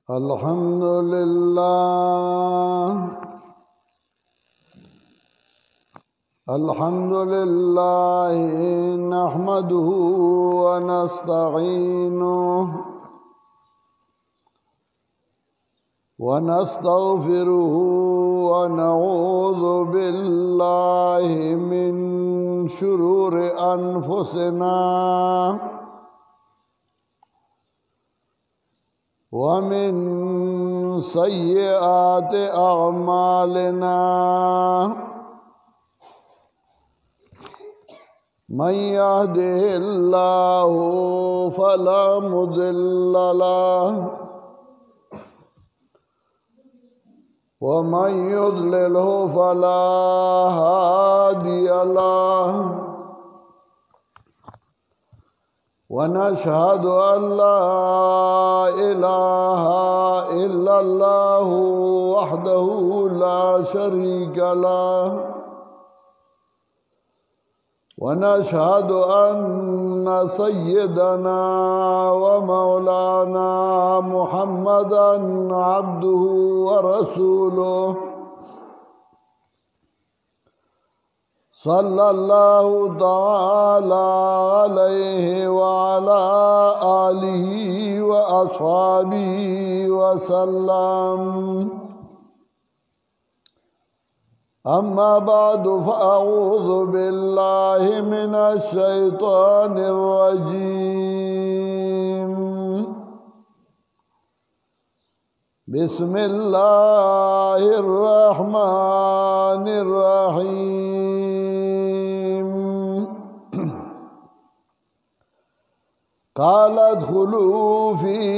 الحمد لله الحمد لله نحمده ونستعينه ونستغفره ونعوذ بالله من شرور أنفسنا ومن سيئات أعمالنا من يهده الله فلا مضل له ومن يضلله فلا هادي له ونشهد أن لا إله إلا الله وحده لا شريك له ونشهد أن سيدنا ومولانا محمدا عبده ورسوله صلى الله تعالى عليه وعلى آله وأصحابه وسلم أما بعد فأعوذ بالله من الشيطان الرجيم بسم الله الرحمن الرحيم قال ادخلوا في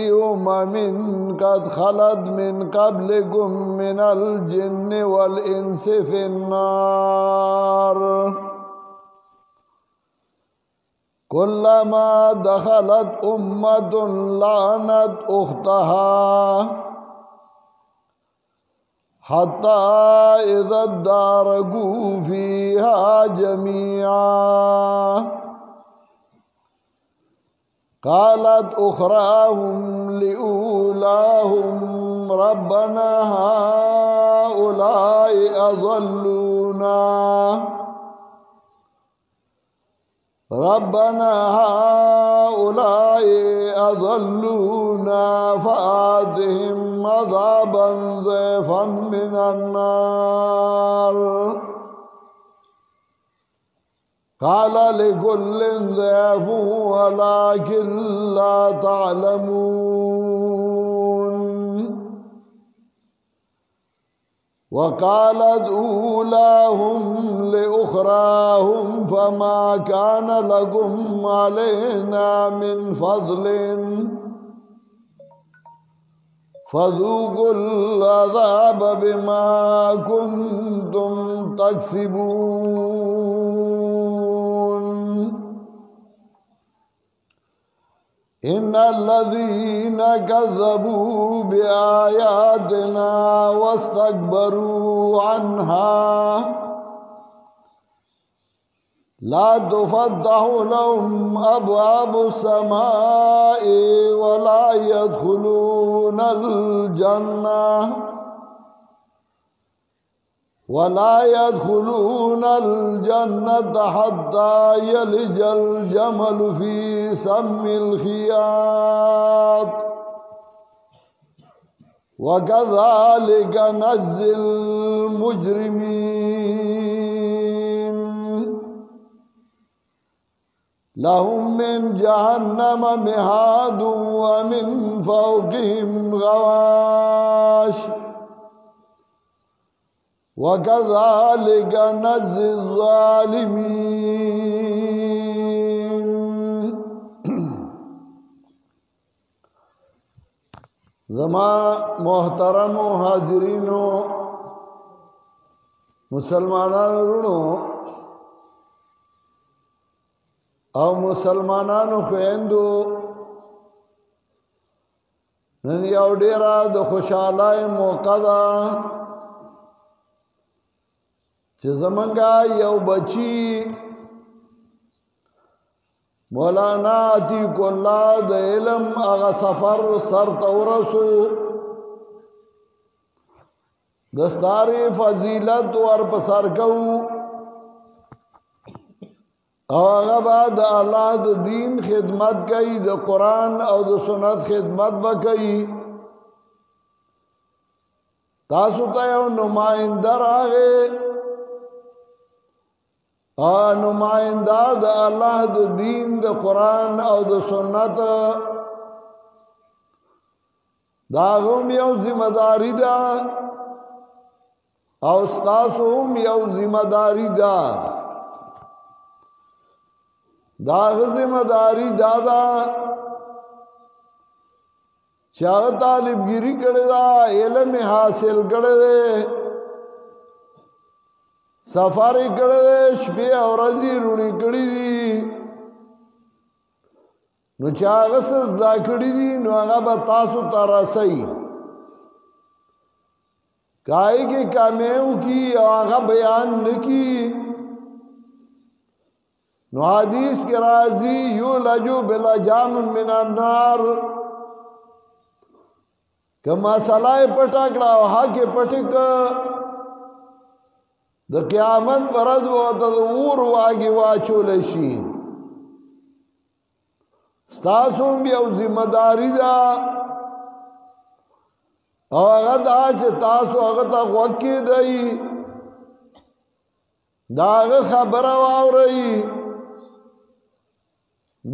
قد خلت من قبلكم من الجن والإنس في النار كلما دخلت أمة لعنت أختها حتى إذا اداركوا فيها جميعا قالت أخراهم لأولاهم ربنا هؤلاء أضلونا فآتهم عذابا ضعفا من النار قال لكل ضعف ولكن لا تعلمون وقالت أولاهم لأخراهم فما كان لكم علينا من فضل فذوقوا العذاب بما كنتم تكسبون إن الذين كذبوا بآياتنا واستكبروا عنها لا تفتح لهم أبواب السماء ولا يدخلون الجنة حتى يلج الجمل في سم الخياط وكذلك نجزي المجرمين لهم من جهنم مهاد ومن فوقهم غواش وكذلك نجزي الظالمين زما محترم حاضرینو مسلمانانو ورونو او مسلمانانو خويندو نن یو ډیره د خوشحالۍ موقع ده چې زمونږه یو بچی مولانا عتیق الله د علم هغه سفر سر ته ورسو دستار فضیلت ور پسر کو او هغه بعد الله د دین خدمت کوي د قرآن او د سنت خدمت وکړي تاسو ته یو نمائنده راغی نمائنده د الله د دین د قرآن او د سنت دا هم یو ذمہ داری ده او تاسو هم یو ذمہ داری ده دا ذمہ داری دادا چا طالبگیری کړی دا علم حاصل کړی دی سفر کړی دی شپې او ورځې رونی کړی دي نو چا هغه څه زده کړي دي نو هغه به تاسو ته رسوي کای کې کامیو کی او هغه بیان نکی نو حدیث کے راضی یو لجو بلا جام من النار کہ مسئلہ پٹکڑا حق پٹک د قیامت پرد و تدور واگی واچول شي ستاسو یو ذمہ داری دا او هغه دا چې تاسو هغه ته وکی دی دا خبره واوري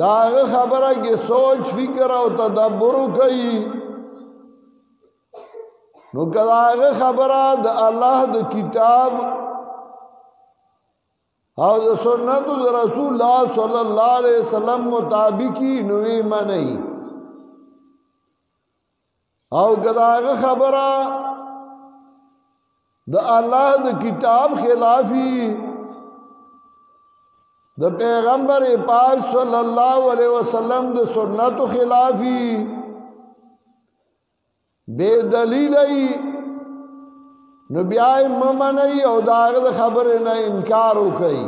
داغه خبره کې سوچ فکر او تدبر کوي نو کداغه خبره د الله د کتاب او د سنت د رسول الله صلی الله علیه وسلم مطابقی نو یې معنی او کداغه خبره د الله د کتاب خلافی د پیغمبر پاک صلی الله علیه وسلم د سنت خلافی بے دلیل ای نو بیا ممنئی او داغه خبر نه انکار وکي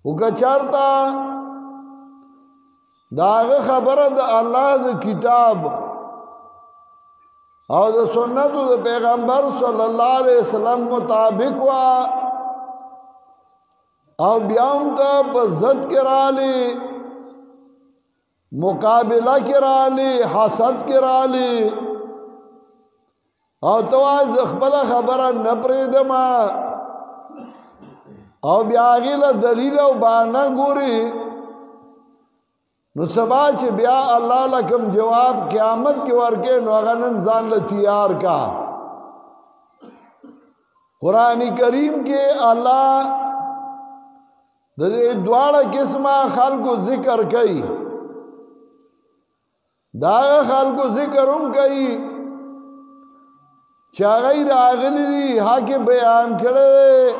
وکچارتا داغه خبره د الله د کتاب او د سنت د پیغمبر صلی الله علیه وسلم مطابق وا او بیام تا بزد کرالی مقابلہ کرالی حسد کرالی او تو آز اخبلا خبرہ نپریدما او بیاغیل دلیل او بانا گوری نو سبا چه بیا اللہ لکم جواب قیامت کے ورکے نو اغنن زان لتیار کا قرآن کریم کے اللہ د دې دواړه قسمه خلقو ذکر کوي دا خلقو ذکر هم کوي چې غیر اغلی حق بیان کړي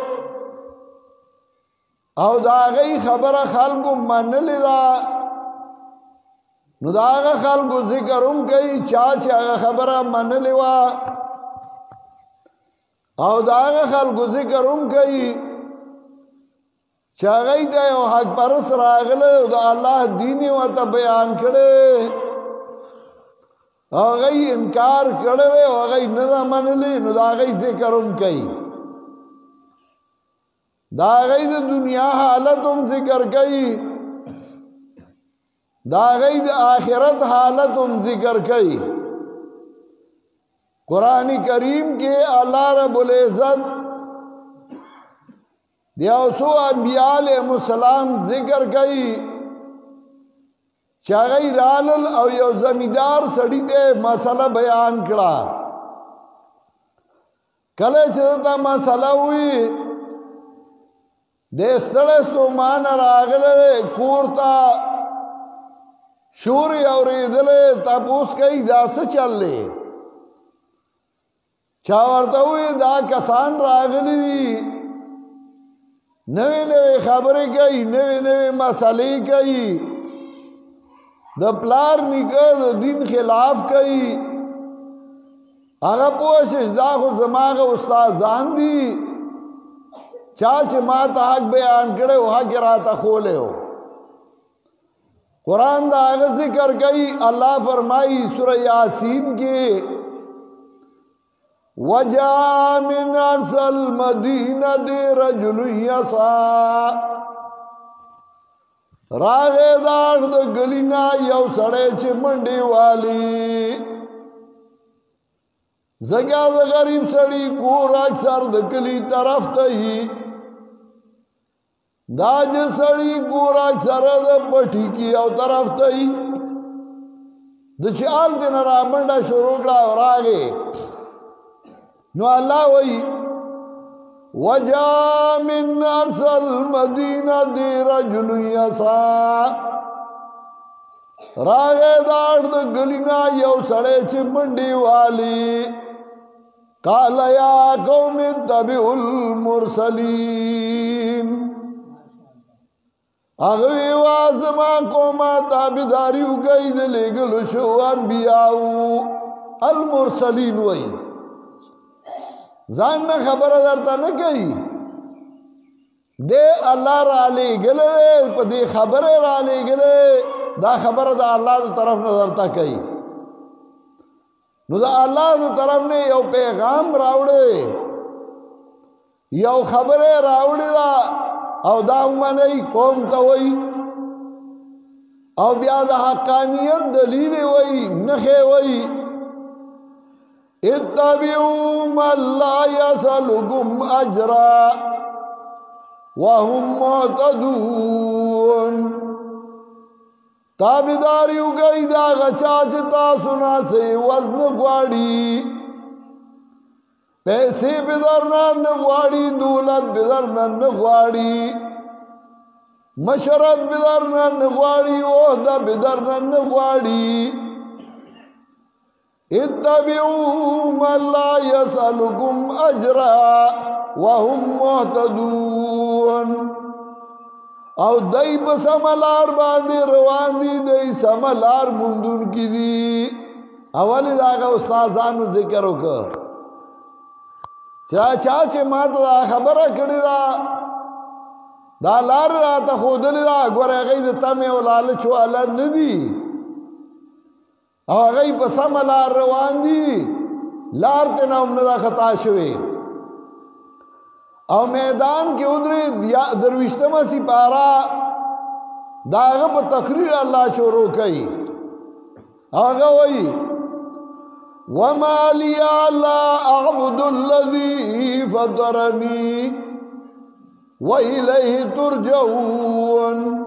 او دا غي خبره خلقو منلې دا نو دا خلقو ذکر هم کوي چې هغه خبره منلې وا او دا خلقو ذکر هم کوي چاگئی دا یو حق پرس راغلے دا اللہ دینی و تا بیان کڑے آگئی انکار کڑے آگئی نظامن لی نو دا آگئی ذکرم کئی دا آگئی دا دنیا حالتم ذکر کئی دا آگئی دا آخرت حالتم ذکر کئی قرآن کریم کے اللہ رب العزت دیوسو انبیاء علیہ السلام ذکر کئی چاگئی رالل او یو زمیدار سڑی دے مسئلہ بیان کڑا کلے چدتا مسئلہ ہوئی دیستڑستو مانا راغلے کورتا شوری اور ادلے تپوس کئی دا سے چل لے چاورتا ہوئی دا کسان راغلی دی نوے نوے خبریں کئی نوے نوے مسئلے کئی دا پلار نکا دا دین خلاف کئی اگا پوشش دا خو زماغ استازان دی چاچے ماتا حق بیان کرے وہ حق راتا کھولے ہو قرآن دا آغا ذکر کئی اللہ فرمائی سورہ یاسین کے وجاء من اقصى المدینة رجل یسعی راغې داړ د گلینا یو سړی چې منډې والی زګا د غریب سړی کور اکثر د کلی طرف ته هی دا چې سړی کور اکثر د پټی کی او طرف ته هی د چال دین را منډه شروع کړه راغې نو الله وی وجاء من اقصى المدینة رجل یسعی راغې داړ د گلینا یو سړی چې منډې والی قال یا قوم اتبعوا المرسلین اغوی وازما قوما تابداری وکړئ د لېږلو شو انبیاو المرسلین وی ځان نه خبره درته نه کوي دې الله را لېږلی په دې خبره را لېږلی دا خبره د الله د طرف نه درته کوي نو د الله د طرف نه یو پیغام راوړی یو خبره راوړی دا او دا ومنئ قوم ته وایي او بیا د حقانیت دلیل وایي نښې وایي اتبعوا من لا يسألكم اجرا وهم مهتدون تابداریو گئی دا غچا چې تاسو نه سي وزن غواړي پیسې به درنه نه غواړي دولت به درنه نه غواړي مشرت به درنه نه غواړي عہده به درنه نه غواړي اتبعوا من لا يسألكم اجرا وهم مهتدون او دای په سملار باندې روان دي دای سملار مندون کی دي اول داغه استادانو ذکر وکړه چا چې ما ته خبره کړی دا لار راته خودلی دا ګوره هغه د تمه او لالچ والا نه دي او هغه په سملار روان دي لار ته نه نه خطا شوی او میدان کې ودرې درويشتمه سپارا داغه په تقریر الله شروع کړي هغه وایي وما لي لا اعبد الذي فطرني وإليه ترجعون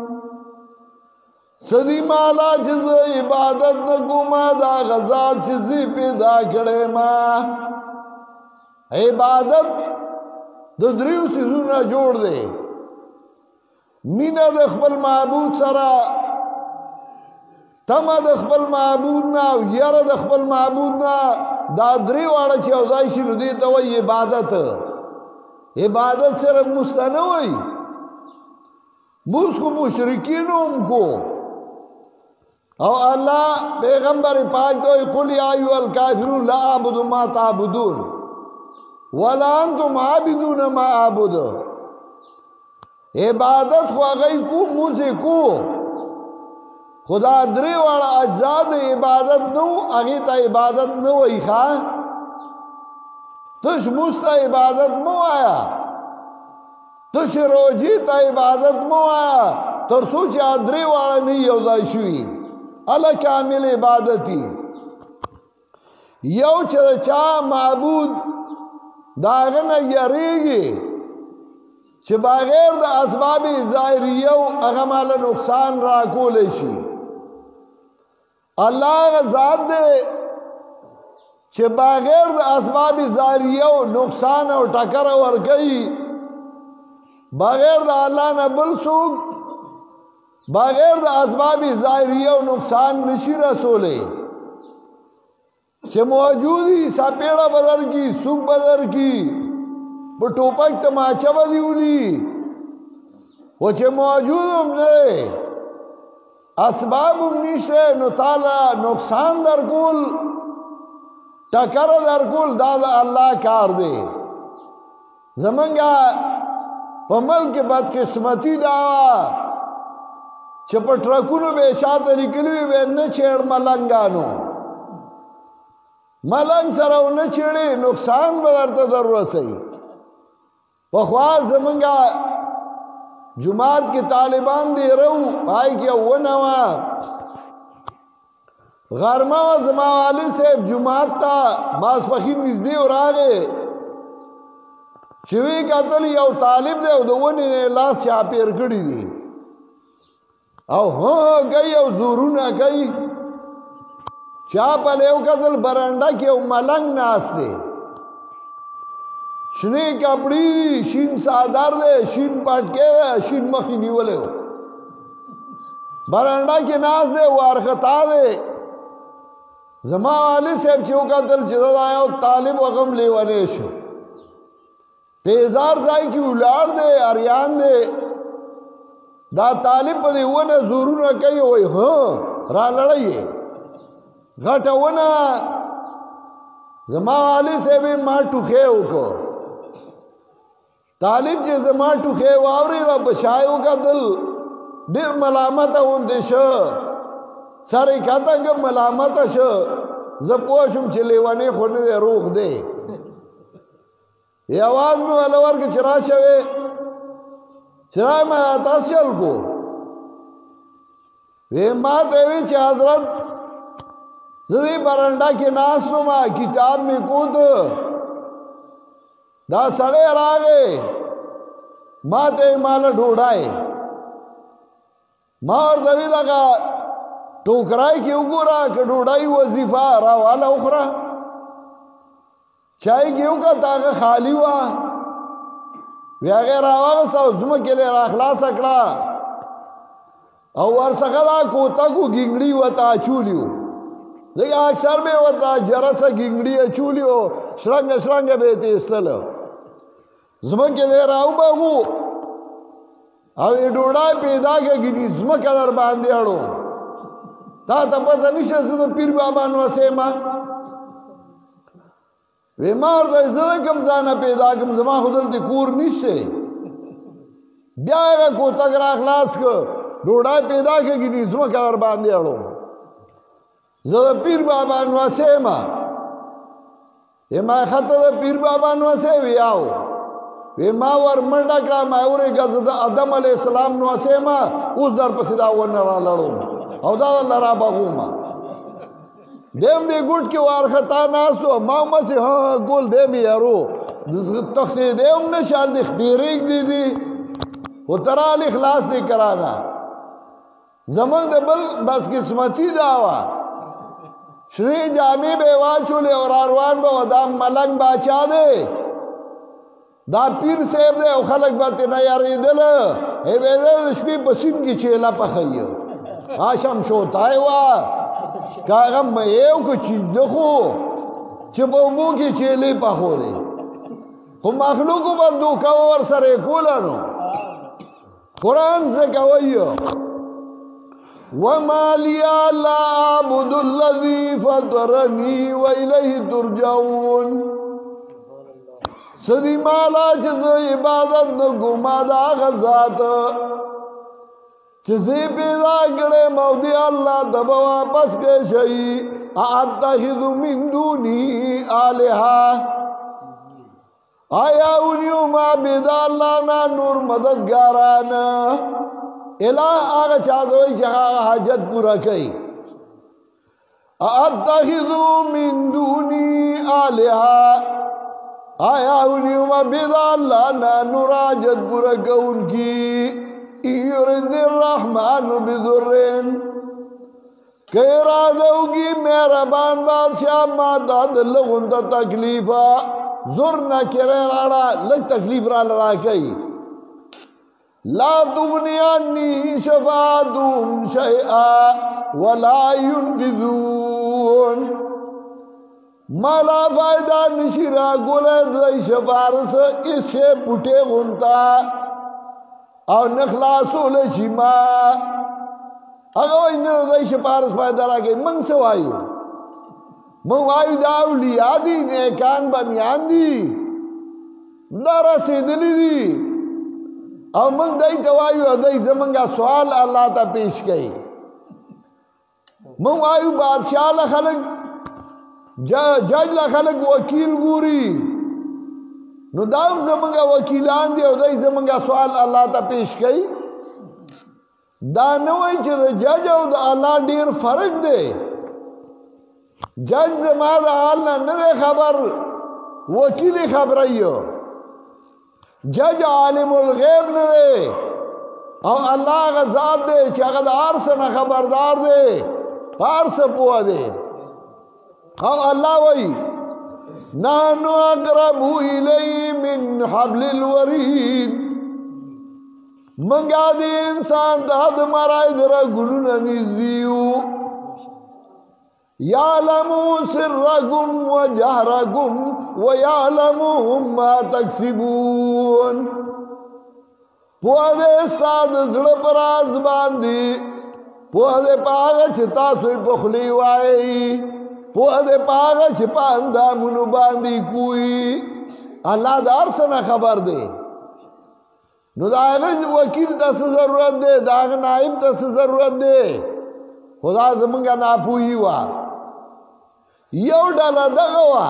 سدی مالا چیز عبادت نکوما دا غزات چیزی پیدا کڑے ما عبادت دو دریو سیزونا جوڑ دے مینا د خپل معبود سره تما د خپل معبود نه او یاره د خپل معبود نه دا دریو اړه چې او ځای شي نو دې ته وایي عبادت صرف مستنوي موږ کو مشرکین هم کو او الله پیغمبر پاک ته قل یا ایها الکافرون لا اعبد ما تعبدون ولا انتم عابدون ما اعبد عبادت خو هغه کو موږ کو خدا درې واړه اجزا د عبادت نو هغه ته عبادت نه وای ښا تش مستا عبادت مو آیا تش روجی ته عبادت مو آیا تر سوچ درې واړه نه یو ځای شوی الله کامل عبادتي یو چې چا معبود داغه نه یریږي چې بغیر د اسباب ظاهریه هغه مال نقصان را کول شي الله ذات دې چې بغیر د اسباب ظاهریه نقصان او ټکر ور کوي بغیر د الله نه بل څوک بغیر د اسباب ظاهریه نقصان نشي رسوله چې موجودی سپېړه بدر کی سوق بدر کی په ټوپک تماچا بدیولی و چې موجود هم نه اسباب هم نشته نو تعالی نقصان در کول ټکر در کول دا د الله کار دی زمونږه په ملک بدقسمتی دا چې په ټرکونو به شاته لیکلي وي نه چېړ ملنګانو ملنګ سره ونه چیړې نقصان به درته در رسوي. پخوا زمونږه جماعت کې طالبان دی رو پای کې ونه وه غرمه وه زما والي صاحب جماعت ته ماسپښین نږدې راغې چې وی کتل یو طالب دی او د ونې نه لاس چاپېر کړي دي او کوي او زورونه کوي. چا پهله یو کتل برنډه کې یو ملنګ ناست دی شنې کپړې دي شین څادر دی شین پټکې دی شین مخې نیولی و برنډه کې ناست دی وارخطا دی. زما والي صاحب چې وکتل چې دا یو طالب وغم لیونی شو پیزار ځای کې ولاړ دی اریان دی دا طالب په دې ونه زورونه کوي وایي را لړی غټه ونه زما والي صاحب ما ټوخی وکړ طالب چې زما ټوخی واورېده په شای وکتل ډېر ملامته غوندې شه سر یې کښته کړ ملامته شه زه پوه شوم چې لیونی خو نه دی روغ دی یې اواز مې وله ورکړه چې راشه وې چې را مې تاسو چل کو وې ما ته وی چې حضرت زه دې برنډه کې ناست وم کتاب مې کود دا سړی راغی ما ته ماله ډوډۍ ما ورته وی دغه ټوکرای کې وګوره که ډوډۍ وظیفه راواله وخوره چای کې وکړه هغه خالي وه وی هغې راواغسته او ځمکې یې راخلاصه کړه او ورڅخه دا کوتک و ګینګړي ورته اچولي وو ځکه اکثر به ورته جرسه ګینګړي اچولي وو شرنګه شرنګه به یې تېستله ځمکې یې راوبهغو او یې ډوډۍ پیدا کړي ځمکه در باندې اړو تا ته پته نشته زه د پیر بابا نوسی یم وی ما ورته زه د کوم ځانه پیدا کړم زما خو دلته کور نشته بیا هغه کوتک را خلاص کړ ډوډۍ پیدا کړي ځمکه در باندې اړو زه د پیر بابا نوسی یم ما خطه د پیر بابا نوسی وی آو وی ما ور منډه کړه ما ورېږه زه د ادم علیه السلام نوسی یم اوس درپسې دا ونه را لړوم او دا الله را بغوما دیم دې ګوټ کې وارخطا ناست و ما ومسې ګول دی مې یارو تښتېدی هم نه شال دې خپېرېږدي دي خو ترال خلاص دې کرانه زمونږ د بل بس قسمتي دا وه شنې جامې به یې واچولې او راروان به و دا ملنګ باچا دی دا پیر صاحب دی او خلک به ترې نه یارېدله ای به د شپې په سیند کې چیله پخوي آشم شوتای وا که هغه مېو که چینده خو چې په اوبو کې چیلې پخولې خو مخلوقو به دوکه ورسره یې کوله نو قرآن څه کوي وما لي لا اعبد الذي فطرني والیه ترجعون سدی مالا چې زه عبادت نه کوم د هغه ذات چې زه پیدا کړم او دی الله ته به واپس کړی شي اتخذ من دوني الها آیا ونیو ما بيد الله نه نور مددګاران الہ هغه چا دوی چې هغه حاجت پورا کوي اتخذ من دوني الها آیا ونیو ما بيد الله نه نور حاجت پورا کوونکی یرد الرحمن بذرین کہ ارادہ ہوگی مہربان بادشاہ ماتا دلغن تا تکلیفا زر نہ کرے راڑا لگ تکلیف را لڑا کئی لا تغنی عنی شفاعتهم شیئا ولا ينقذون مالا فائدہ نشیرہ گولے دائی شفارس اس شے پوٹے غنتا او نخلاصو لشما هغه وای نه دای شپارس پایدا راګي من څه وایو مو وایو دا اولیاء دي نیکان بنیان دي دا رسیدلی دي او موږ دای ته وایو دای زمونږه سوال الله ته پیش کړي مو وایو بادشاہ له خلک جج لا خلق وکیل ګوري نو دام زمونږه وکیلان دی او دای زمونږه سوال الله ته پیش کوي دا نه وایي چې د جج او د الله ډیر فرق دی جج زما د حال نه دی خبر وکیل خبرایو جج عالم الغیب نه دی او الله هغه ذات دی چې هغه د هر څه نه خبردار دی هر څه پوه دی او الله وایي نحنو اقرب الیه من حبل الورید منګه دې انسان د حد مرای درا ګلونه نږدېو یعلم سرکم وجهرکم ویعلم ما تکسبون پوه دې ستا د زړه په راز باندې پوه دې په هغه چې تاسو یې په خولې وایئ پوه دې په هغه چې په اندامونو باندې کوي الله د هر څه نه خبر دی نو د هغه وکیل ته څه ضرورت دی د هغه نایب ته څه ضرورت دی خدا زمونږه ناپوهي وه یو ډله دغه وه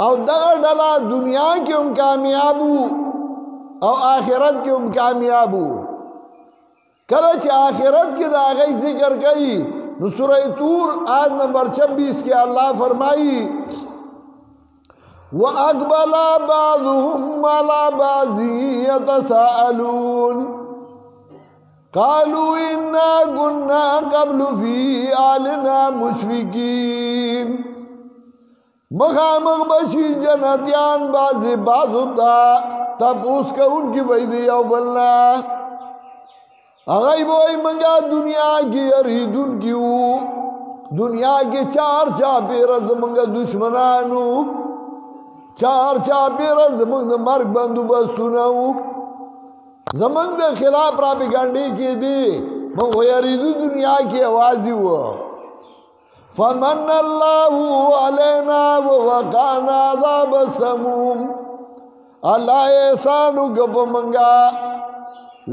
او دغه ډله دنیا کې هم کامیاب وو او آخرت کې هم کامیاب وو کله چې آخرت کې د هغې ذکر کوي نو سورہ طور آیت نمبر 26 کے اللہ فرمائی وَأَقْبَلَ بَعْضُهُمْ عَلَى بَعْضٍ يَتَسَاءَلُونَ قَالُوا إِنَّا كُنَّا قَبْلُ فِي أَهْلِنَا مُشْفِقِينَ مخامخ بشی جنتیان بعض تا تب اس کا ان کی بیدی او بلنا اگئی بوئی منگا دنیا کی اریدن کیو دنیا کے چار چاپیر زمنگا دشمنانو چار چاپیر زمنگ مرگ بندو بستوناو زمنگ دا خلاف پراپیگانڈی کی دی منگو اریدو دنیا کی آوازی ہوا فمن اللہ علینا ووقانا عذاب السموم اللہ احسانو گپ منگا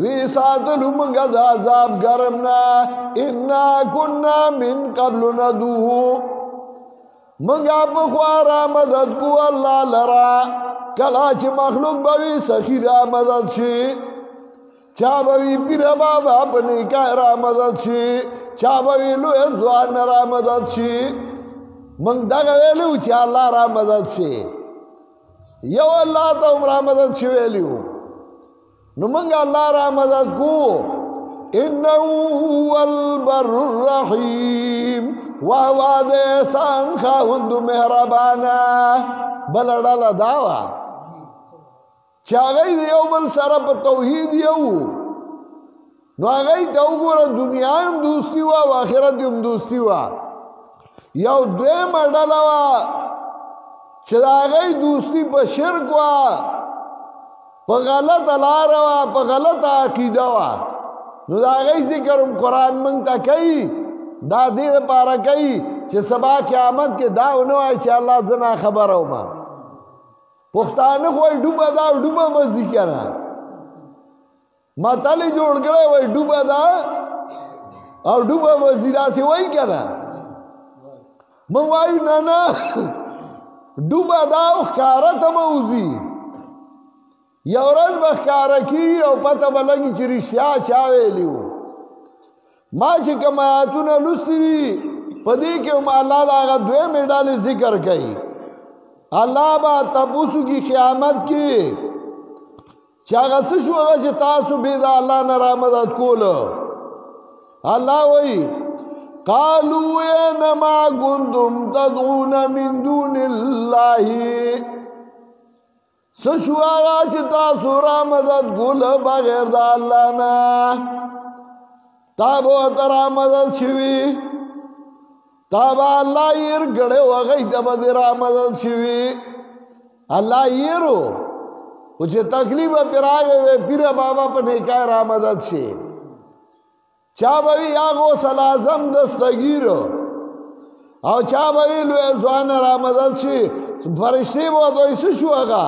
وی ساتلو منگا دا عذاب گرمنا انا کننا من قبل ندوہو منگا پخوارا مدد کو اللہ لرا کلاچ مخلوق بوی سخیرہ مدد شی چا بوی پیر بابا اپنی کائرہ مدد شی چا بوی لوی زوان را مدد شی منگ داگا ویلیو چا اللہ را مدد شی یو اللہ تا ہم را مدد شی ویلیو نو منگا اللہ را مدد کو انہو البر الرحیم وعواد احسان خواہند مہربانا بلڑالا داوا چاگئی دیو بل سرپ توحید یو نو آگئی تاو گورا دنیا ہم دوستی وا و آخرت ہم دوستی وا یو دوی مردالا وا چد آگئی دوستی پا شرک وا پا غلط علار وا پا غلط عقیدہ وا نو دا آگئی ذکرم قرآن منگتا کئی دا دیر پارا کئی چه سبا قیامت کے داو نو آئی چه اللہ زنا خبر ہو ما پختانه کوئی ڈوبا دا ڈوبا بزی کنا ماتالی جوڑ کرے وی ڈوبا دا اور ڈوبا بزی دا سی وی کنا من وایو نانا ڈوبا دا اخکارت موزی یو رز بخکارا کی او پتا بلگی چی رشیا چاوے لیو ما چی کم آیاتونا لستی دی پدی کہ ہم اللہ دا آغا دوے میں ڈالی ذکر کئی اللہ با تبوسو کی قیامت کی چاگا سشو اگا چه تاسو بیدا اللہ نرا مدد کولو اللہ وی قالو اینما کنتم تدعون من دون اللہ سشو اگا چه تاسو را مدد کولو بغیر دا اللہ نا تابو ترا مدد شوی تابا اللہ ایر گڑے وغی تبا دیرا مدد شوی اللہ ایرو کچھ تکلیف پر آگے وے پیر بابا پر نیکای را مدد شی چابوی آگو سلازم دستگیرو او چابوی لوی زوان را مدد شی فرشتی بہت ویسے شو اگا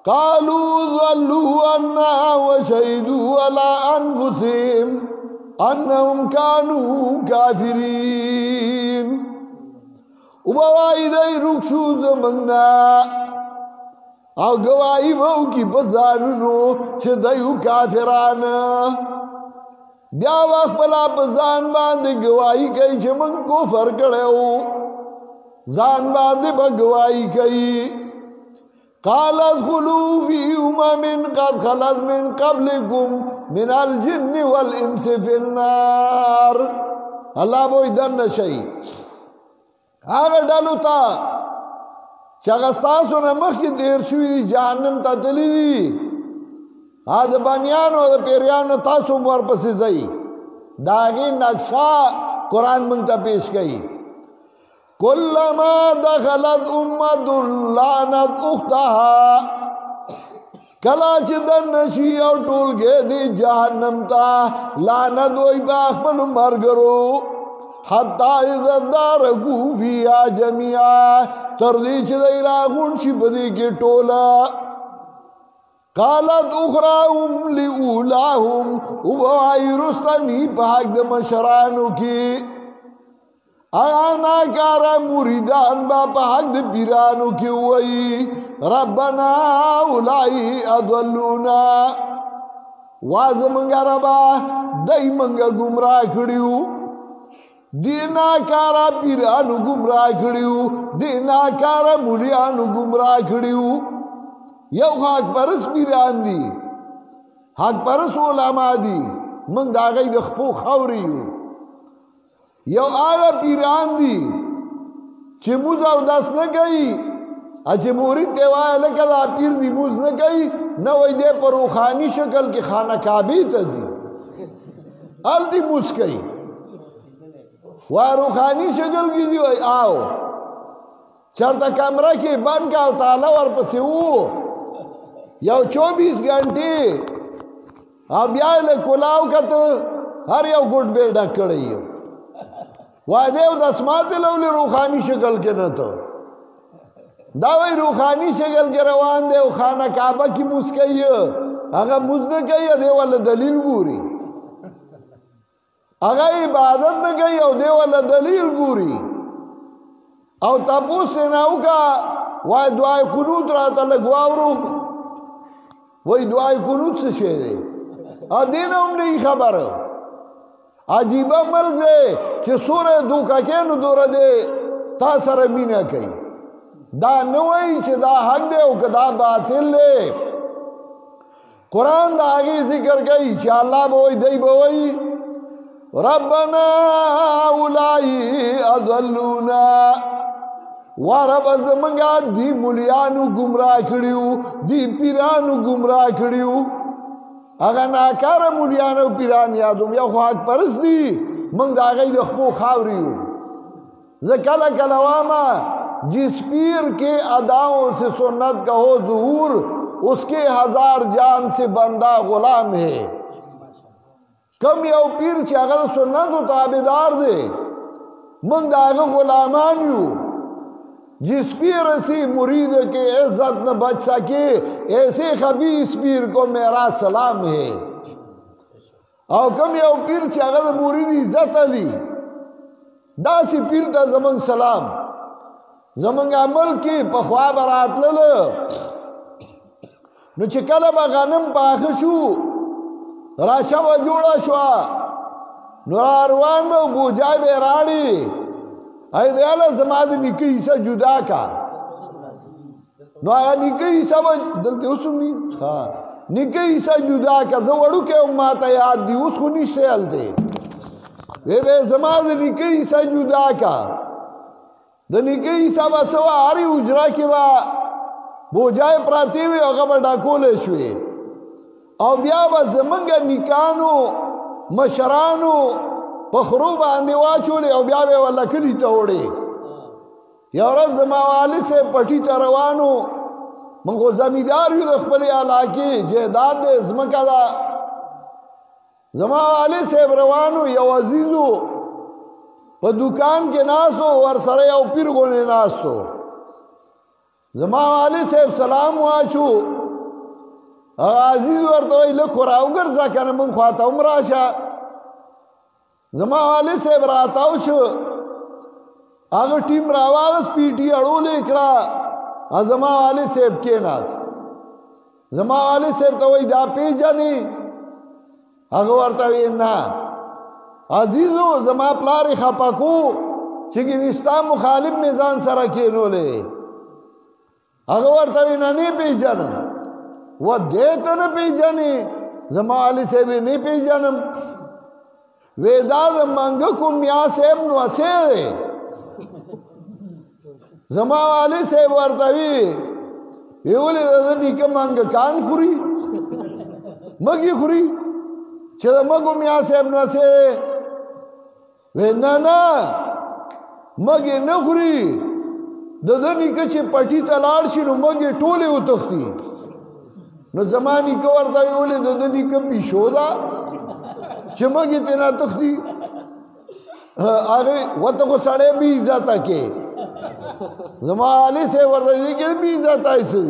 قالو ذلو انا وشہدو علا انفسیم انہم کانو کافرین او بوائی دی رکشو زمنگنا او گواہی بہو کی بزانونو چھ دیو کافران بیا وقت بلا بزان باندے گواہی کئی چھ من کفر کرے ہو زان باندے با گواہی کئی قالت خلو فی امم قد خلت من قبلکم من الجن والانس فی النار اللہ بوئی دن نشئی آگا ڈالو تا چاگستاسو نمخ کی دیر شوی دی جہنم تا تلی دی آد بانیانو دا پیریانو تاسو مور پسی زئی داغی نقشہ قرآن منگتا پیش گئی کلما دخلت امت لعنت اختها کلا چی دن نشی او ٹول گے دی جہنم تا لعنت وی باخبل مرگرو حتی اذا دارکو فیا جميعا تردی چی دی راغون شی بدی کی ٹولا قالت اخراهم لئولاهم وبوائی رستنی پاک دمشرانو کی آنا کارا مریدان با پاک د پیرانو کی وئی ربنا اولائی ادولونا واز منگا ربا دای منگا گمراہ کڑیو دینا کارا پیرانو گمراہ کڑیو دینا کارا مولیانو گمراہ کڑیو یو حق پرس پیران دی حق پرس علماء دی منگ دا غی دخپو خوریو یو آغا پیران دی چه موز او دست نگئی اچه مورید دیوائی لکه دا پیر دی موز نگئی نوی دے پر روخانی شکل کی خانہ کعبی تزی ال دی موز کئی وای روخانی شکل کی دی وای آو چرتا کمرہ کی بند کا تالا ور پسی وو یو 24 گھنٹی اب یای لکلاو کتو ہر یو گوٹ بے ڈک کڑی وای دیو دسمات لولی روخانی شکل کے نتو داوی روخانی شکل کے روان دیو خانہ کعبہ کی موز کئی اگر موز نکئی دیو اللہ دلیل گوری اگر عبادت نکئی دیو اللہ دلیل گوری او تپوس تیناو کا وای دعای قنوت راتا لگواورو وای دعای قنوت سے شے دے دینا ہم نہیں خبر عجیبہ ملک دے چھ سورہ دوکا کینو دور دے تا سر مینہ کئی دا نوئی چھ دا حق دے او دا باطل دے قرآن دا آگی ذکر گئی چھ اللہ بوئی دی بوئی ربنا اولائی اضلونا وارب ازمنگا دی مولیانو گمراہ کڑیو دی پیرانو گمراہ کڑیو اگر ناکار مولیانو پیران یادوم یا خواهد پرس دی منگ دا غی دخپو خاوریو زکل کلواما جس پیر کے اداؤں سے سنت کا ہو ظہور اس کے 1000 جان سے بندہ غلام ہے کم یو پیر چی اگر سنت و تابدار دے منگ دا غی غلامانیو جس پیر اسی مرید کے عزت نہ بچ سکے ایسے خبیث پیر کو میرا سلام ہے او کم یو پیر چی اگر مرید عزت علی دا سی پیر تا زمان سلام زمان عمل کی پخوا برات للو نو چکل با غنم پاخشو راشا و جوڑا شوا نو راروان میں بوجای بیرانی ای بیالا زماد نکی عیسیٰ جدا کا نو آیا نکی عیسیٰ دلتے اسمی نکی عیسیٰ جدا کا زوڑو کے اماتا یاد دی اس کو نشتے ہلتے بے زماد نکی عیسیٰ جدا کا دا نکی عیسیٰ با سوا آری اجرا کی با بوجائے پراتی ہوئے اگا با ڈاکولے شوئے او بیا با زمانگا نکانو مشرانو پخروب آندے واچولے او بیا بے والا کلی توڑے یا رد زماوالی سے پٹی تروانو منگو زمیدار یو دخپلی علاقی جہداد دے زمکہ دا زماوالی سے بروانو یا عزیزو پا دکان کے ناسو ورسرے او پیر گونے ناستو زماوالی سے سلام واچو عزیز ورطوئی لکھو راو گرزا کنا من خواتا عمراشا زمان والی سے براتاو شو هغه ټیم راواغس پی ټی اړولې کړه زما والي صاحب کېناست زما والي صاحب ته وایي دا پیژنې هغه ورته وی نه عزیزو زما پلار یې خفه کو چې ګینې ستا مخالف مې ځان سره کېنولې هغه ورته وی نه پیژنم و دې ته نه پیژنې زما والي صاحب یې نه پیژنم وی دا د منګکو میا صاحب نو اسې دی زما والي صاحب ورته وی ولې د نیکه منګکان خوري مګي خوري چې د مګو میا صاحب نو اسې وی نه مګي نه خوري د نیکه چې پټي ته لاړ شي نو مګي ټولې وتښتي نو زما نیکه ورته وی ولې د نیکه پیشو ده چې مګي ته نه تښتي هغه وته کو سړی بي عزت کې زما علي سے ورته کې بي عزت ایسي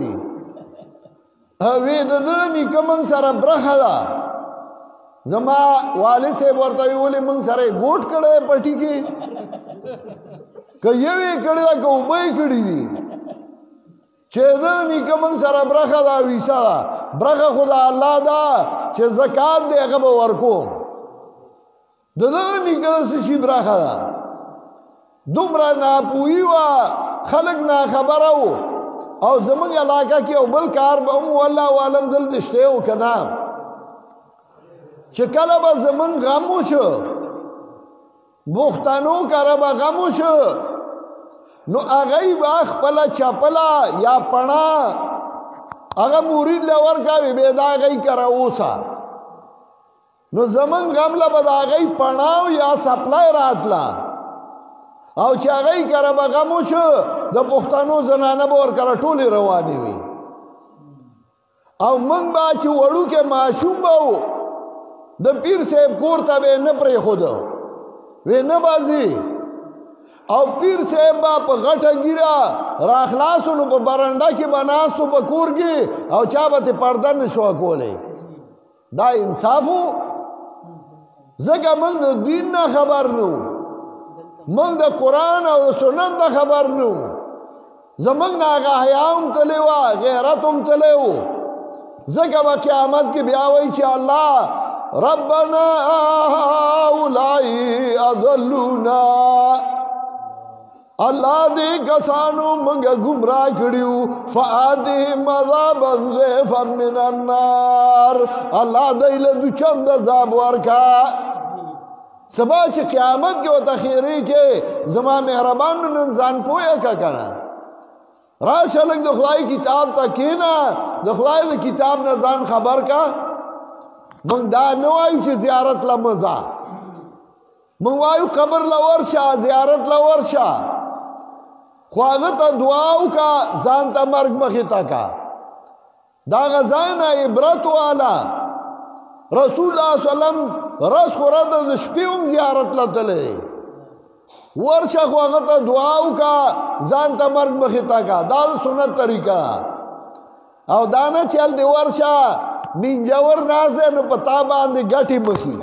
وی د نیکه من سره برخه ده زما والي سے ورته ویلې من سره ګوټ کړه پټي کې که یوې کړه دا کو به کړی دي چې د نیکه من سره برخه ده ویسا برخه خدا الله دا چې زکات دی هغه به ورکو د نیکه شي برخه ده دومره ناپوهي وه خلک ناخبره وو او زمونږ علاقه کې یو بل کار به هم والله عالم دلته شته و که نه چې کله به زمونږ غم وشو پښتنو کره به غم وشو نو هغوی به خپله چپله یا پڼه هغه مرید له ورکوي بیا د هغوی کره اوسه نو زمونږ غم له به د هغوی پڼه یا سپلی راتله او چې هغوی کره به غم وشو د پښتنو زنانه به ورکره ټولې روانې وي او موږ به چې وړوکې ماشوم به و د پیر صاحب کور ته به یې نه پرېښوده وی نه بازي او پیر صاحب به په غټه ګیره راخلاصو نو په برنډه کې به ناستو په کور کې او چا به ترې پرده نه شوه کولی دا انصاف و ځکه موږ د دین نه خبر نه موږ د قرآن او سنت نه خبر نه زموږ نه هغه حیا هم تللی وه غیرت هم تللی و ځکه به قیامت کې بیا وایي چې الله ربنا هؤلاء اضلونا الله دې کسانو موږ ګمراه کړیو فآتهم عذابا ضعفا من النار الله دې له دو چند عذاب ورکا سبا چې قیامت کې او تخیری کې زما مهربان نن ځان پوهه کا کنه راشه لګ د خدای کتاب ته کینا د خدای د کتاب نه ځان خبر کا مونږ دا نه وایو چې زیارت لا مزه مونږ وایو قبر لا ورشه زیارت لا ورشه خو هغه ته دعا وکا ځان ته مرګ مخې ته کا دا غزاینه عبرت والا رسول الله صلی الله علیه وسلم رس خورا د شپې هم زیارت لته ورشه خو هغه ته دعا وکا ځان ته مرګ مخې ته کا دا سنت طریقه او دا نه چل دی ورشه مینجور ناز دے نو پتا باندې گٹی مخی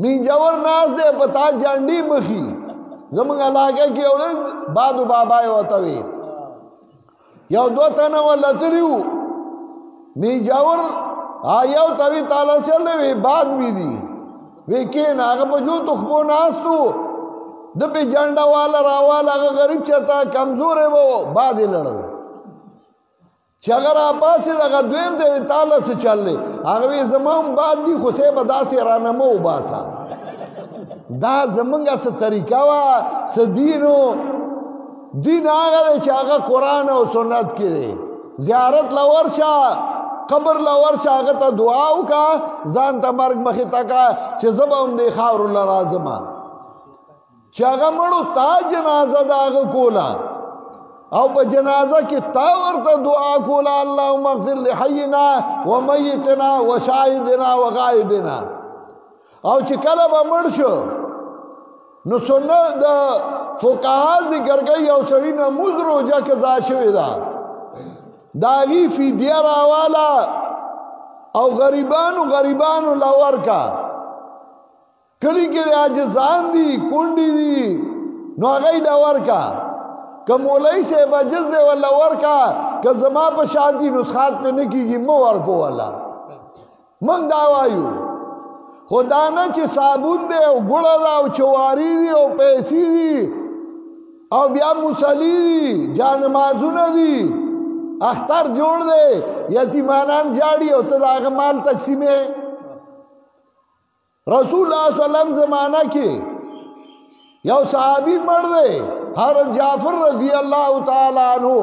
مینجور ناز دے پتا جانڈی مخی زمان علاقه کی اولاد بادو بابای وطوی یو دو تنه ولتریو مینجور آیاو توی تالا چل دے وی باد بھی دی وی کین آگا بجو تخبو ناز تو دپی جانڈا والا راوالا آگا غریب چتا کمزور ہے وہ بادی لڑو چې اگر اپاسه لگا دویم دی تعالی سے چل لے هغه زمام بعد دی خو سه بداسه رانه مو باسا دا زمونږه څه طریقه وا څه دینو دین هغه چې هغه قرآن او سنت کې دی زیارت لورشه قبر لورشه هغه ته دعا وکا ځان ته مرګ مخې ته کا چې زبه هم دی خاور الله رازما چې هغه مړو تا جنازه دا هغه کولا او په جنازه کې تا ورته دعا کولا اللهم اغفر لحینا ومیتنا وشاهدنا وغائبنا او چې کله به مړ شو نو سنت د فقها ذکر کوي او سړی نه موز روزه قضا شوې ده دا غي فدیه راواله او غریبانو لور کا کلی کې عاجزان دي کونډي دي نو هغه له ورکا که مولوی صاحب عجز دی ولا ورکا که زما په شانتي نسخات په نه کیږي مو ورکو ولا موږ دا وایو خدا نه چې صابون دی او ګوړه ده او چواری دی او پیسې دي او بیا مصلی دي جانمازونه دي اختر جوړ دی یتیمانان جاړي او ته د هغه مال تقسیمې رسول الله صلی الله علیه وسلم زمانہ کې یو صحابی مړ دی حضرت جعفر رضی اللہ تعالی عنہ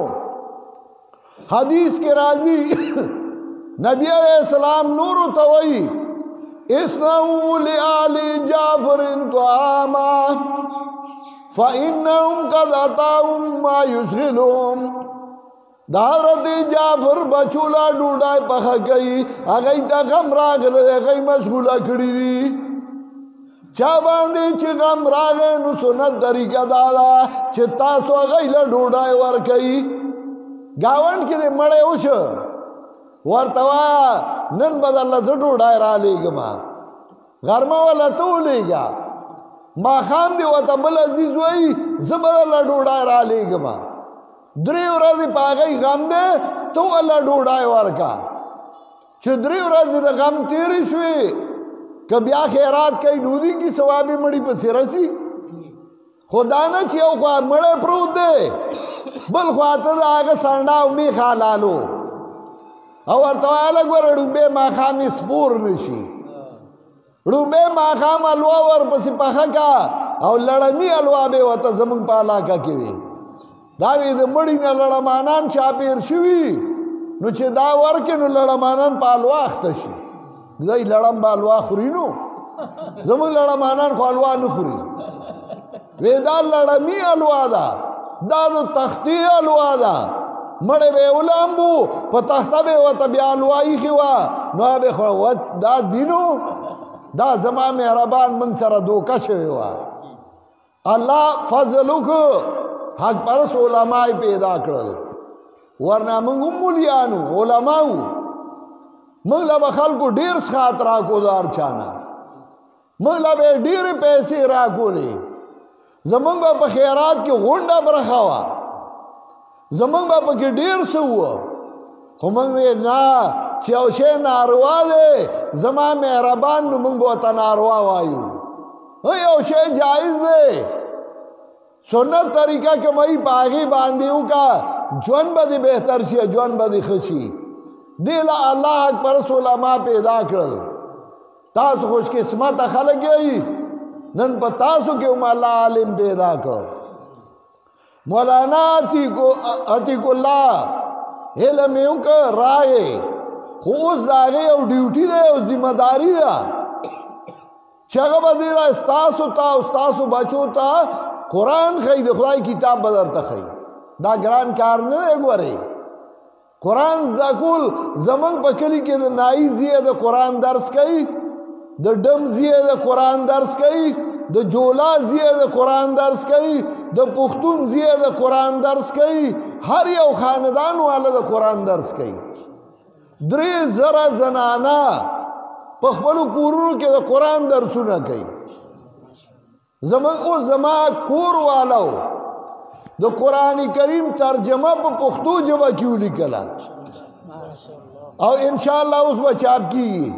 حدیث کے راضی نبی علیہ السلام نور توئی اسنعوا لآل جعفر طعاما فإنهم قد أتاهم ما يشغلهم دا حضرت جعفر بچولا ډوډۍ پخه کوي هغه ته غم راغلی هغه مشغوله کړی دي چا باندې چې غم راغی نو سنت طریقه دا ده چې تاسو هغه له ډوډۍ ورکوي گاونډ کې دې مړی وشو ورته وایه نن به درله زه ډوډۍ رالیږم غرمه وله ته ولیږه ماښام دې ورته بل عزیز وایي زه به درله ډوډۍ رالیږم 3 ورځې په هغې غم دی ته ورله ډوډۍ ورکه چې 3 ورځې د غم تېرې شوې که بیا خیرات کوي نو دي کې ثوابې مړي پسې رسي خدا نه چې یو خوا مړی پروت دی بل خوا ته د هغه سنډا او میخ حلالو او ورته وایه لږ وره ډومبې ماښام یې سپور نه شي ډومبې ماښام حلوا ورپسې پخه کا او لړمي حلوا به ورته زمونږ په علاقه کې وي دا وی د مړي نه لړمانان چاپېر شوي نو چې دا ورکې نو لړمانان په حلوا اخته شي دای لړم به حلوا خوري نو زمونږ لړمانان خو حلوا نه خوري وی دا لړمي حلوا ده دا د تختې حلوا ده مړی به یې ولامبو په تخته به یې ورته بیا حلوا ایښې وه نو به خو دا دینو دا زما مهربان موږ سره دوکه شوې وه الله فضل وکړو حق پرس علما پیدا کړل ورنه موږ هم مولیانو علما وو موږ له به خلکو ډېر څښات راکو د هر چا نه موږ له به یې ډېرې پیسې راکولې زمونږ به په خیرات کې غونډه برخه وه زمونږ به پکې ډېر څه وه خو موږ وی نه چې یو شی ناروا دی زما مهربان نو موږ به ورته ناروا وایو یو شی جایز دی سنت طریقه که مئی په هغې باندې وکړه ژوند به دې بهتر شي ژوند به دې ښه شي دې له الله حق پرس علما پیدا کړل تاسو خوش قسمته خلک یئ نن په تاسو کې هم الله عالم پیدا کړ مولانا عتیق الله علم یې وکړ رایې خو اوس د هغې یو ډیوټي دی او ذمه داري ده چې هغه به دې ستاسو ته او ستاسو بچو ته قرآن ښیي د خدای کتاب به درته ښیي دا ګران کار نه دی ګورئ قرآن زده کول زمونږ په کلي کې د نایي زیه د قرآن درس کوي د ډم زیه د قرآن درس کوي د جولا زیه د قرآن درس کوي د پښتون زیه د قرآن درس کوي هر یو خاندان والا د قرآن درس کوي 3,000 زنانه په خپلو کورونو کې د قرآن درسونه کوي زما کور والو د قرآن کریم ترجمه په پښتو ژبه کې ولیکله او انشاءالله اوس به چاپ کیږي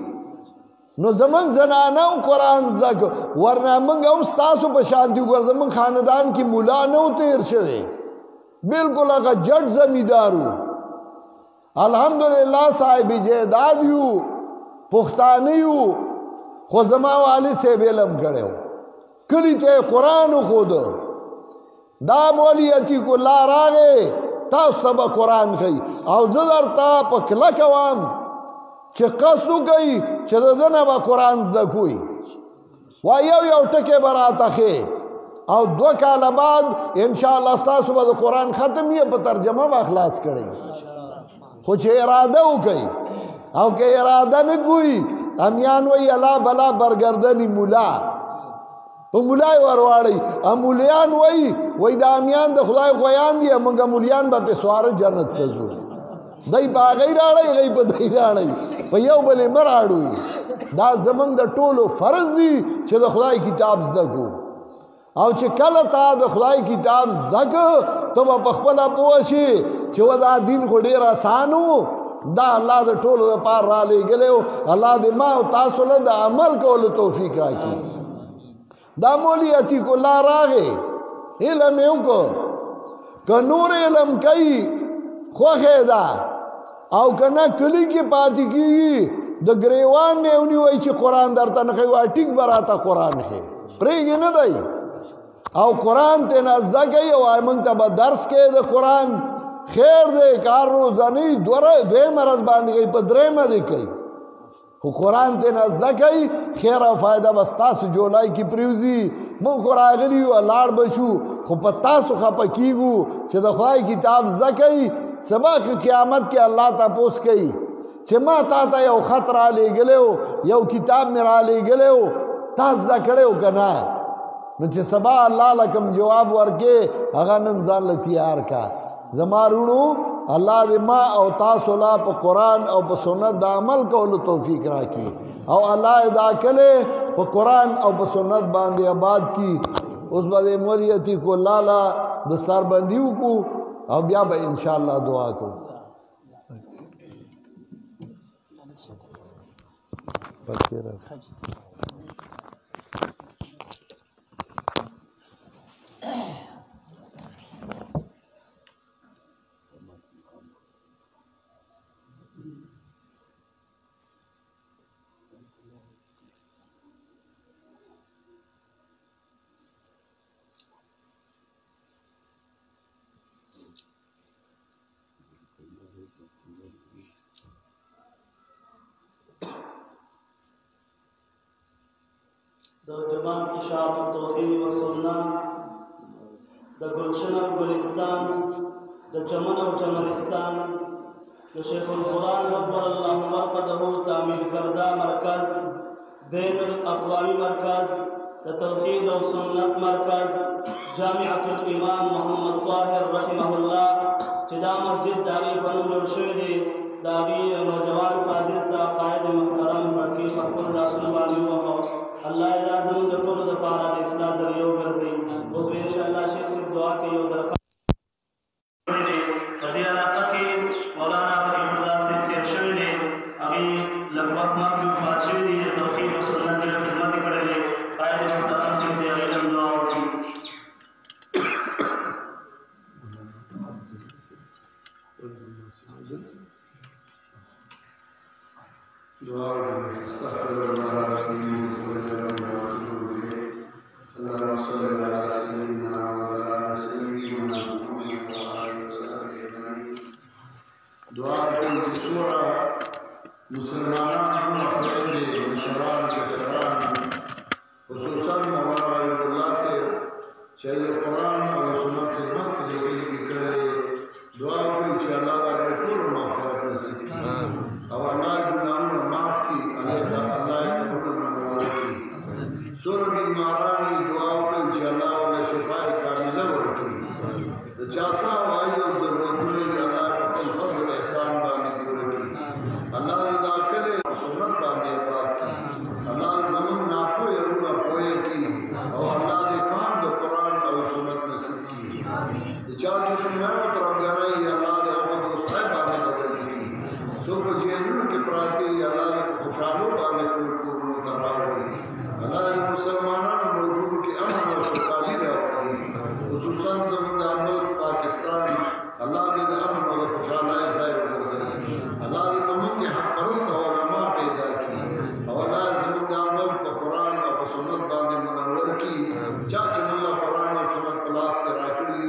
نو زمونږ زنانه هم قرآن زده کړو ورنه موږ هم ستاسو په شانتي وګوره زمونږ خاندان کې ملا نه و تېر شوی بلکل هغه جټ زمیندار و الحمدلله صاحب جیداد یو پښتانه یو خو زما والد صاحب علم کړی و کلي ته قرآن وښوده دا مولوي عتیق الله راغی تاسو ته به قرآن ښیي او زه درته په کلکه وایم چې قصد وکئ چې د ده نه به قرآن زده کوئ وایي یو ټکی به راته ښې او 2 کاله بعد انشاءالله ستاسو به د قرآن ختم یې په ترجمه به خلاص کړئ خو چې اراده وکئ او که اراده نه کوئ امیان وایي الله بلا برګردنی مولا په مولای ورواړی مولیان وایي دا امیان د خدای غویان دي موږ مولیان به په سواره جنت ته ځو دی په هغې راړی هغې په دی راړی په یو بلې مه راړوي دا زمونږ د ټولو فرض دي چې د خدای کتاب زده کړو او چې کله تا د خدای کتاب زده که ته به پخپله پوه شي چې و دا دین خو ډېر اسان و دا الله د ټولو دپاره رالیږلی و الله دې ما او تاسو له د عمل کولو توفیق راکړي دا مولوي عتیق الله راغی علم یې وکړو که نور علم کوي خوښې ده او که نه کلي کې پاتې کېږي د ګریوان نه یې ونیوئ چې قرآن درته نه ښایي وایي ټیک به راته قرآن ښایي پرېږدي نه دی او قرآن ته نه زده کوي او موږ ته به درس کوي د قرآن خیر دی کار روزانه دویمه ورځ باندې کوي په درېیمه دی کوي خو قرآن ته نه زده کوي خیر او فایده به ستاسو جولای کې پرېوځي موږ خو راغلي یو لاړ به شو خو په تاسو خفه کېږو چې د خدای کتاب زده کوي سبا قیامت کې الله تپوس کوي چې ما تا ته یو خط را لېږلی و یو کتاب مې را لېږلی و تا زده کړی و که نه نو چې سبا الله له کوم جواب ورکې هغه نن ځان له تیار کا زما رونو الله دې ما او تاسو لا په قرآن او په سنت د عمل کولو توفیق راکړي او الله دا کله په قرآن او په سنت باندې آباد کی اوس به مولوي عتیق الله لا دستار بندي وکړو او بیا به ان شاء الله دعا کوو د جماعت اشاعت التوحید و سنت د گلشن او گلستان د چمن او چمنستان د شیخ القرآن نور الله مرقده تعمیر کرده مرکز بین الاقوامی مرکز د توحید و سنت مرکز جامعة الامام محمد طاهر رحمه الله چې دا مسجد داغي په نوم جوړ شوی دی داغي نوجوان فاضل ته قائد محترم ورکی خپل رسول باندې وکړو الله اجازه زموږ د ټولو دپاره د اصلاح ذریعه وګرځوي اوس به انشاءالله شیخ صاحب دعا کوي او درخواست په دې علاقه کې مولانا کریم الله صاحب تېر شوي دی هغې لږ وخت مخکې وفات شوي دي د توحید او سنت ډېر خدمت یې کړی دی باید محترم صاحب د هغې هم دعا وکړي استغفر الله العظيم اللهم صل على سيدنا وعلى سيدنا محمد وعلى اله وصحبه اجمعين دعاء الجسوع مسلمان مخرج شران شران خصوصا مولانا الله سے چاہیے قرآن اور سنت خدمت کے لیے کرے دعا کوئی کہ اللہ تعالی ټول مغفرت نصیب او الله ګناهونه معاف کړي الله ورکړي سور بیمارانی دعا وکړي چې الله ول شفای کامله ورکړي د چا څه وایي او ضرورتونه یې الله په فضل احسان باندې پوره کړي الله دا کله سنت باندې پاک کړي الله زمون ناپوهه ورونه پوهه کړي او الله دې فهم د قرآن او سنت نصیب کړي د چا دشمنانو ترګنای الله دې هغه دوستای باندې بدل کړي سو په جیلونو کې پراته دي الله دې خوشاله باندې کورونو ته راوړي الله دې مسلمانانو ملکونو کې امن او سوکالي راوړي خصوصا زموږ د ملک پاکستان الله دې د امن او خوشحالۍ ځای وګرځوي الله دې په موږ کې حق پرست علما پیدا کړي او الله زموږ د ملک په قرآن او په سنت باندې منور کړي چا چې موږ قرآن او سنت په لاس کې راکړي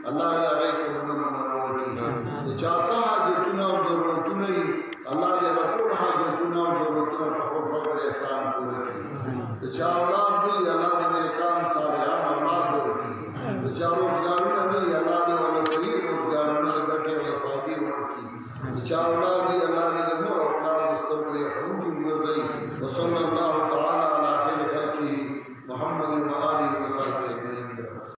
الله دې هغه ته منور کړي چا څه حاجتونه او ضرورتونه الله دې ټول حاجتونه او ضرورتونه په خپل احسان پوره کړي چا اولاد دی الله دې نیکان صالحان اولاد ورکړي چا روزګارونه دی الله دې ول صحیح روزګارونه ګټي او فائدې ورکړي چا اولاد دی